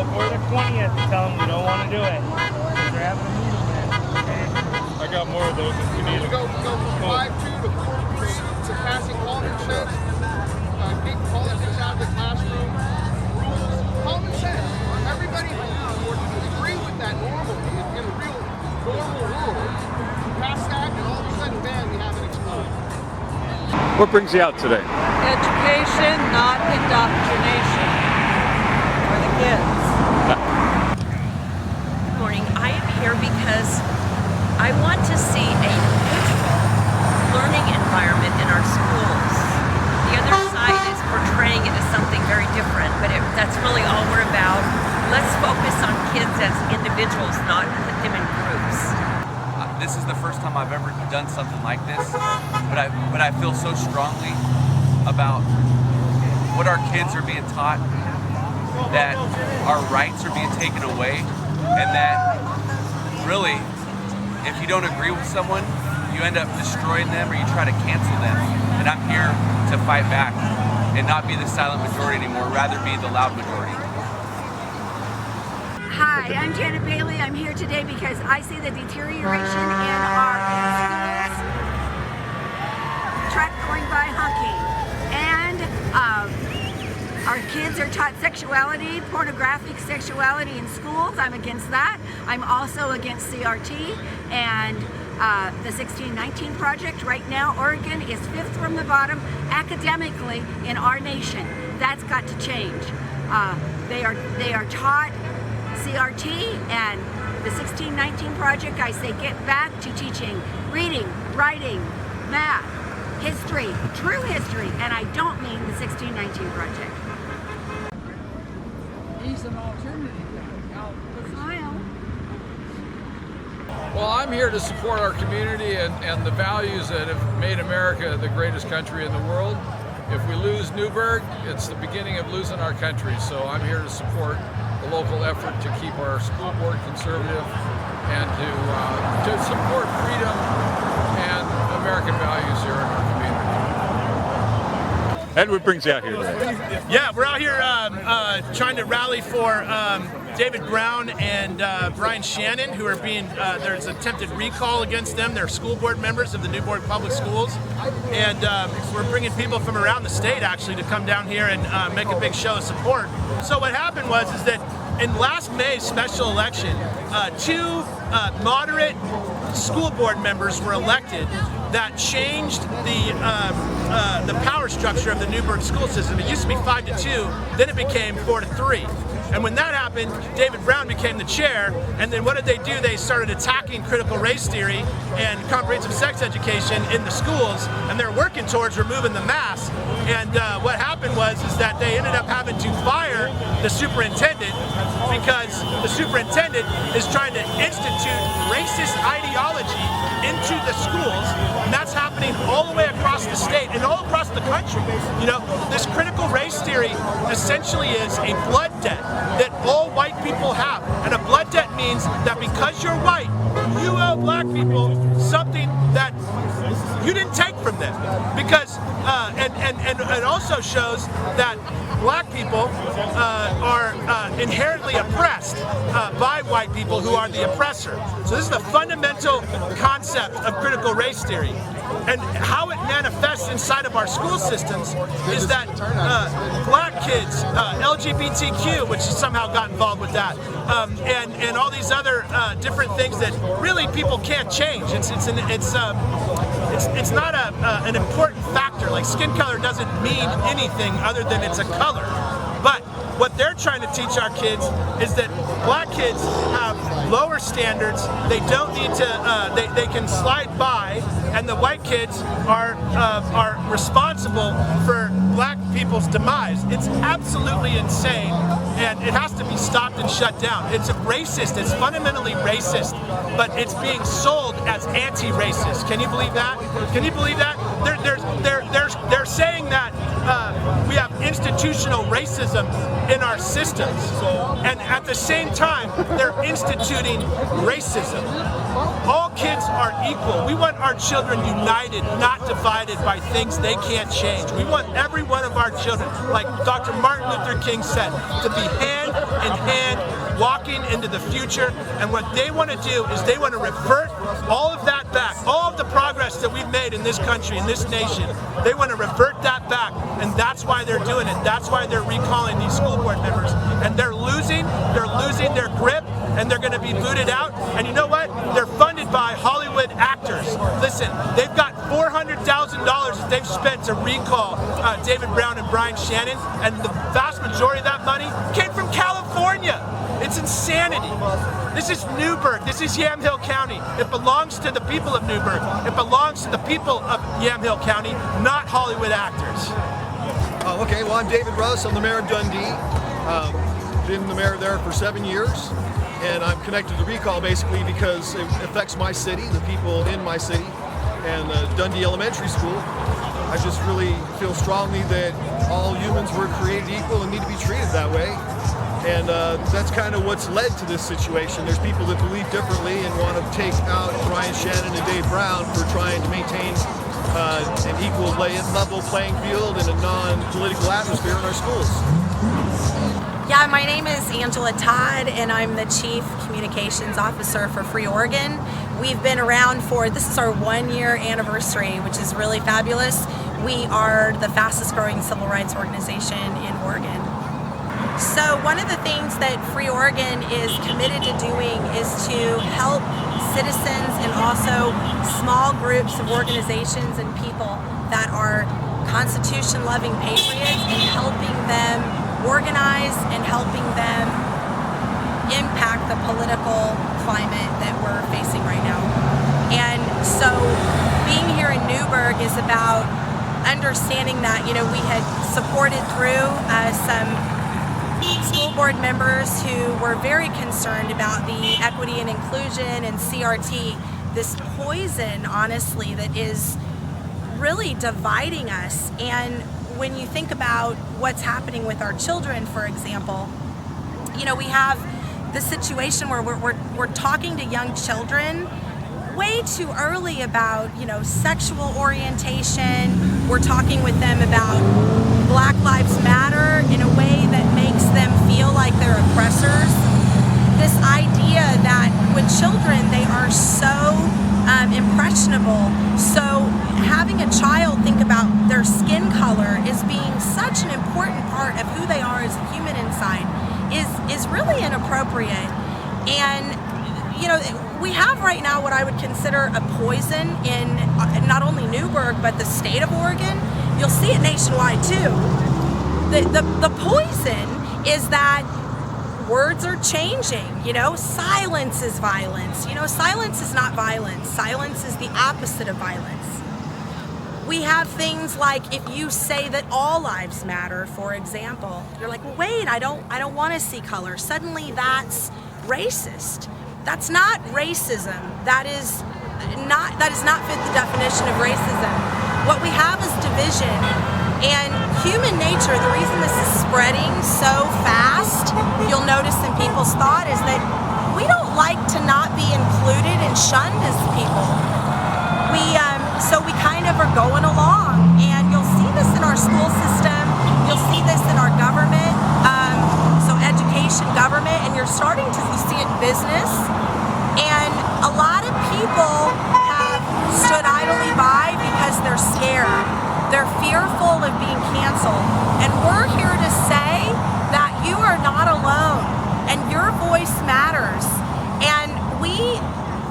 before the 20th to tell them we don't want to do it. They're having a meeting then. I got more of those if you need We them. go from 5-2 to 4-3 to passing common sense, keep politics out of the classroom, rules, common sense. Everybody would agree with that normally in a real normal world. Pass that and all of a sudden, bam, we have an explosion. What brings you out today? Education, not indoctrination for the kids. Good morning. I am here because I want to see a neutral learning environment in our schools. The other side is portraying it as something very different, but that's really all we're about. Let's focus on kids as individuals, not put them in groups. This is the first time I've ever done something like this, but I feel so strongly about what our kids are being taught, that our rights are being taken away, and that really, if you don't agree with someone, you end up destroying them or you try to cancel them. And I'm here to fight back and not be the silent majority anymore, rather be the loud majority. Hi, I'm Janet Bailey. I'm here today because I see the deterioration in our schools, truck going by honking, and our kids are taught sexuality, pornographic sexuality in schools. I'm against that. I'm also against CRT and the 1619 Project. Right now, Oregon is 5th from the bottom academically in our nation. That's got to change. They are taught CRT and the 1619 Project. I say get back to teaching reading, writing, math, history, true history, and I don't mean the 1619 Project. He's an alternative. Smile. Well, I'm here to support our community and the values that have made America the greatest country in the world. If we lose Newberg, it's the beginning of losing our country. So I'm here to support the local effort to keep our school board conservative and to support freedom and American values here in our community. Ed, what brings you out here today? Yeah, we're out here trying to rally for David Brown and Brian Shannon, who are being, there's attempted recall against them. They're school board members of the Newberg Public Schools. And we're bringing people from around the state actually to come down here and make a big show of support. So what happened is that in last May's special election, two moderate school board members were elected that changed the power structure of the Newberg school system. It used to be 5-2, then it became 4-3. And when that happened, David Brown became the chair, and then what did they do? They started attacking critical race theory and comprehensive sex education in the schools, and they're working towards removing the mask. And what happened is that they ended up having to fire the superintendent because the superintendent is trying to institute racist ideology into the schools, and that's happening all the way across the state and all across the country. You know, this critical race theory essentially is a blood debt that all white people have. And a blood debt means that because you're white, you owe black people something that you didn't take from them. Because, and it also shows that black people are inherently oppressed by white people who are the oppressor. So this is the fundamental concept of critical race theory. And how it manifests inside of our school systems is that black kids, LGBTQ, which somehow got involved with that, and all these other different things that really people can't change. It's not an important factor. Like skin color doesn't mean anything other than it's a color. But what they're trying to teach our kids is that black kids have lower standards. They don't need to. They can slide by, and the white kids are responsible for black people's demise. It's absolutely insane, and it has to be stopped and shut down. It's racist. It's fundamentally racist, but it's being sold as anti-racist. Can you believe that? Can you believe that? They're saying that we have institutional racism in our systems, and at the same time they're instituting racism. All kids are equal. We want our children united, not divided by things they can't change. We want every one of our children, like Dr. Martin Luther King said, to be hand, in hand, walking into the future. And what they want to do is they want to revert all of that back, all of the progress that we've made in this country, in this nation. They want to revert that back, and that's why they're doing it. That's why they're recalling these school board members. And they're losing their grip, and they're going to be booted out. And you know what? They're funded by Hollywood actors. Listen, they've got $400,000 that they've spent to recall David Brown and Brian Shannon, and the vast majority of that money came from California. It's insanity. This is Newberg. This is Yamhill County. It belongs to the people of Newberg. It belongs to the people of Yamhill County, not Hollywood actors. Okay, well, I'm David Russ. I'm the mayor of Dundee. Been the mayor there for 7 years, and I'm connected to recall basically because it affects my city, the people in my city, and Dundee Elementary School. I just really feel strongly that all humans were created equal and need to be treated that way. And that's kind of what's led to this situation. There's people that believe differently and want to take out Brian Shannon and Dave Brown for trying to maintain an equal level playing field and a non-political atmosphere in our schools. Yeah, my name is Angela Todd, and I'm the Chief Communications Officer for Free Oregon. We've been around this is our 1-year anniversary, which is really fabulous. We are the fastest growing civil rights organization in Oregon. So one of the things that Free Oregon is committed to doing is to help citizens and also small groups of organizations and people that are Constitution-loving patriots, and helping them organize and helping them impact the political climate that we're facing right now. And so being here in Newberg is about understanding that, you know, we had supported through some school board members who were very concerned about the equity and inclusion and CRT, this poison, honestly, that is really dividing us. And when you think about what's happening with our children, for example, you know, we have the situation where we're talking to young children way too early about, you know, sexual orientation. We're talking with them about Black Lives Matter in a way that makes them feel like they're oppressors. This idea that with children, they are so impressionable. So having a child think about their skin color as being such an important part of who they are as a human inside is really inappropriate. And, you know, we have right now what I would consider a poison in not only Newberg, but the state of Oregon. You'll see it nationwide too. The poison is that words are changing, you know, silence is violence. You know, silence is not violence. Silence is the opposite of violence. We have things like if you say that all lives matter, for example, you're like, well, wait, I don't want to see color. Suddenly that's racist. That's not racism. That does not fit the definition of racism. What we have is division. And human nature, the reason this is spreading so fast, you'll notice in people's thought, is that we don't like to not be included and shunned as people. So we kind of are going along, and you'll see this in our school system, you'll see this in our government, so education, government, and you're starting to see it in business. And a lot of people have stood idly by because they're scared. They're fearful of being canceled. And we're here to say that you are not alone and your voice matters. And we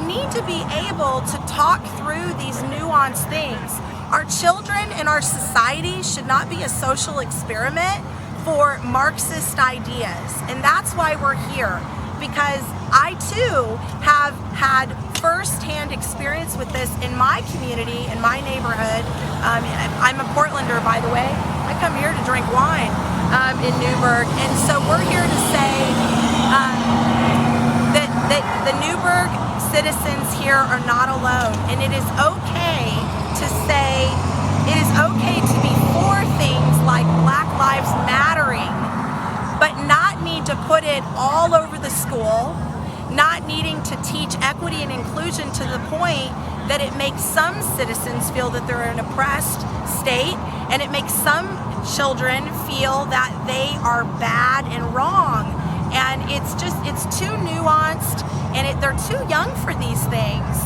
need to be able to talk through these nuanced things. Our children and our society should not be a social experiment for Marxist ideas. And that's why we're here, because I too have had first-hand experience with this in my community, in my neighborhood. I'm a Portlander, by the way. I come here to drink wine in Newberg, and so we're here to say that the Newberg citizens here are not alone, and it is okay to say, it is okay to be for things like Black Lives Mattering, but not need to put it all over the school, not needing to teach equity and inclusion to the point that it makes some citizens feel that they're an oppressed state, and it makes some children feel that they are bad and wrong. And it's too nuanced, and they're too young for these things.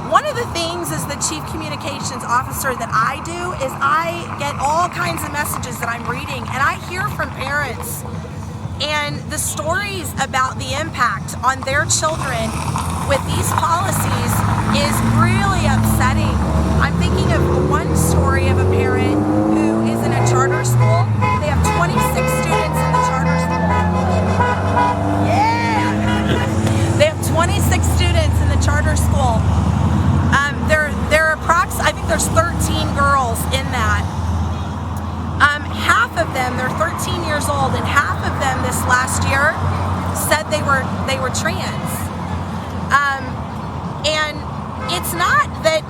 One of the things as the Chief Communications Officer that I do is I get all kinds of messages that I'm reading, and I hear from parents, and the stories about the impact on their children with these policies is really upsetting. I'm thinking of one story of a parent who is in a charter school. They have 26 students in the charter school. Yeah! They have 26 students in the charter school. I think there's 13 girls in that. Half of them, they're 13 years old, and half of them this last year said they were trans. And it's not that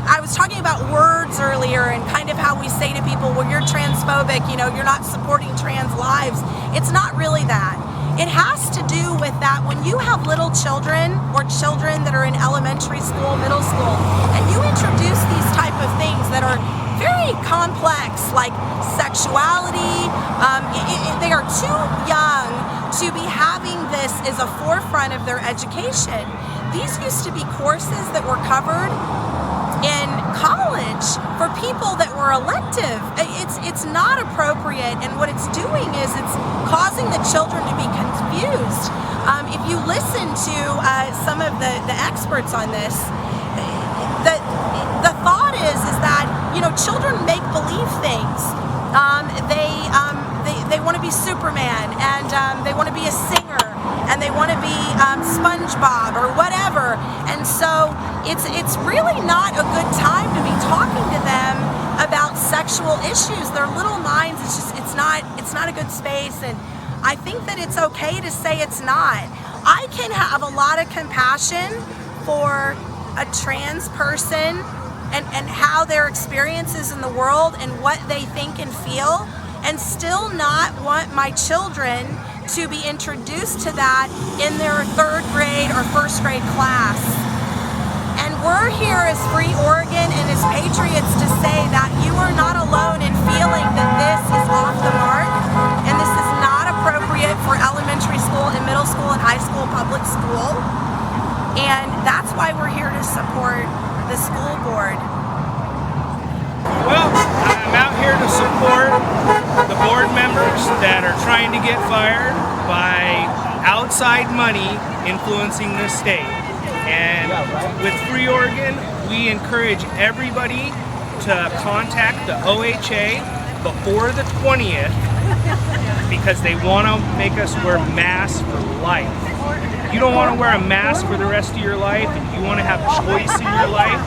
I was talking about words earlier and kind of how we say to people, well, you're transphobic, you know, you're not supporting trans lives. It's not really that. It has to do with that when you have little children or children that are in elementary school, middle school, and you introduce these type of things that are very complex, like sexuality, they are too young to be having this as a forefront of their education. These used to be courses that were covered in college for people that were elective. It's not appropriate, and what it's doing is it's causing the children to be confused. If you listen to some of the experts on this, the thought is that, you know, children make believe things. They want to be Superman, and they want to be a singer, and they want to be SpongeBob or whatever. And so it's really not a good time to be talking to them about sexual issues. Their little minds, it's not a good space, and I think that it's okay to say it's not. I can have a lot of compassion for a trans person and how their experiences in the world and what they think and feel, and still not want my children to be introduced to that in their 3rd grade or 1st grade class. And we're here as Free Oregon and as patriots to say that you are not alone in feeling that this is off the mark, and this is not appropriate for elementary school and middle school and high school public school. And that's why we're here to support the school board. Well, I'm out here to support the board members that are trying to get fired by outside money influencing the state. And with Free Oregon, we encourage everybody to contact the OHA before the 20th because they want to make us wear masks for life. If you don't want to wear a mask for the rest of your life and you want to have choice in your life,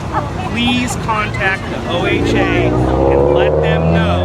please contact the OHA and let them know